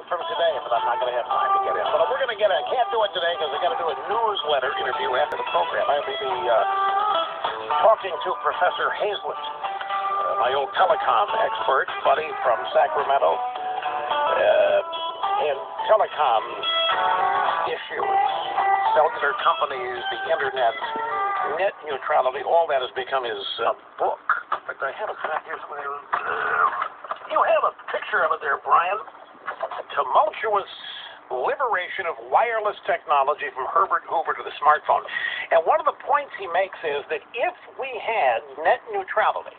from today, but I'm not going to have time to get in. But we're going to can't do it today because I got to do a newsletter interview after the program. I will be talking to Professor Hazlett, my old telecom expert, buddy from Sacramento, and telecom issues, cellular companies, the internet, net neutrality, all that has become his book. In fact, I have it back here somewhere. You have a picture of it there, Brian. Tumultuous liberation of wireless technology from Herbert Hoover to the smartphone. And one of the points he makes is that if we had net neutrality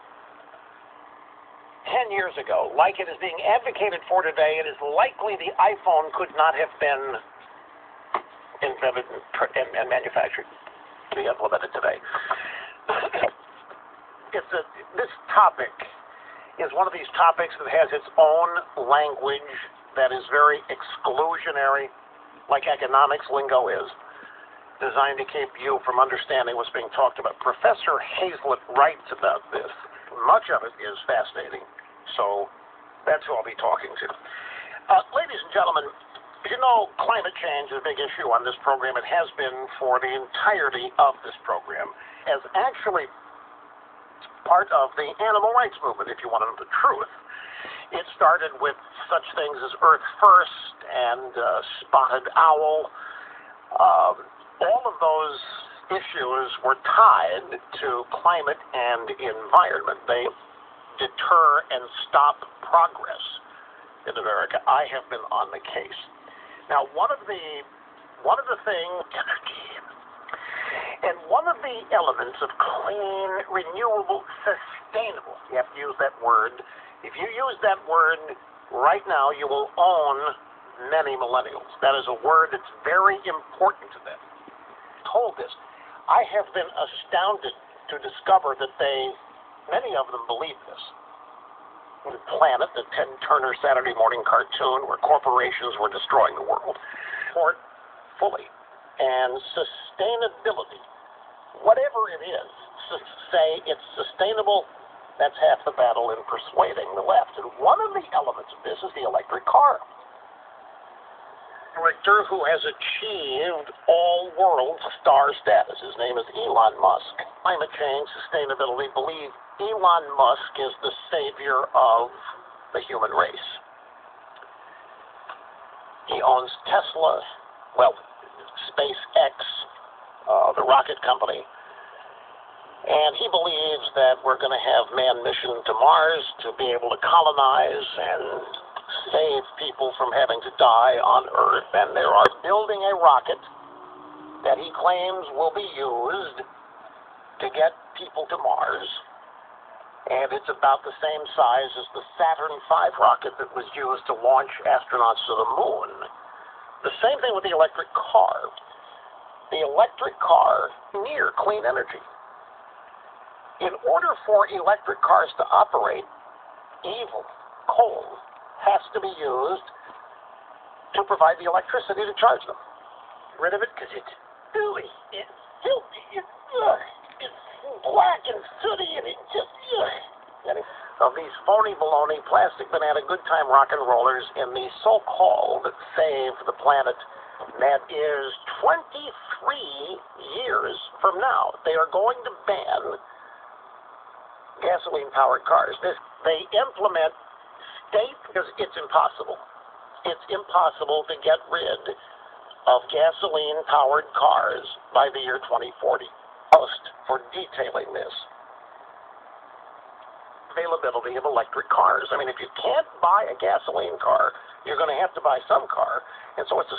10 years ago, like it is being advocated for today, it is likely the iPhone could not have been invented and manufactured to be implemented today. This topic is one of these topics that has its own language that is very exclusionary, like economics lingo is, designed to keep you from understanding what's being talked about. Professor Hazlett writes about this. Much of it is fascinating, so that's who I'll be talking to. Ladies and gentlemen, as you know, climate change is a big issue on this program. It has been for the entirety of this program, as actually part of the animal rights movement, if you want to know the truth. It started with such things as Earth First and Spotted Owl. All of those issues were tied to climate and environment. They deter and stop progress in America. I have been on the case. Now, one of the things, energy, and one of the elements of clean, renewable, sustainable, you have to use that word. If you use that word right now, you will own many millennials. That is a word that's very important to them. Told this, I have been astounded to discover that many of them believe this. The Planet, the Ted Turner Saturday morning cartoon where corporations were destroying the world, support fully. And sustainability, whatever it is, say it's sustainable, that's half the battle in persuading the left. And one of the elements of this is the electric car. A character who has achieved all-world star status. His name is Elon Musk. Climate change, sustainability, believe Elon Musk is the savior of the human race. He owns Tesla, well, SpaceX, the rocket company. And he believes that we're going to have manned mission to Mars to be able to colonize and save people from having to die on Earth. And they are building a rocket that he claims will be used to get people to Mars. And it's about the same size as the Saturn V rocket that was used to launch astronauts to the moon. The same thing with the electric car. The electric car, near clean energy. In order for electric cars to operate, evil coal has to be used to provide the electricity to charge them. Get rid of it because it's gooey, it's filthy, it's black and sooty, and it just, of these phony baloney, plastic banana, good time rock and rollers in the so-called save the planet. That is 23 years from now. They are going to ban gasoline-powered cars. They implement because it's impossible. It's impossible to get rid of gasoline-powered cars by the year 2040. Post for detailing this. Availability of electric cars. I mean, if you can't buy a gasoline car, you're going to have to buy some car, and so it's a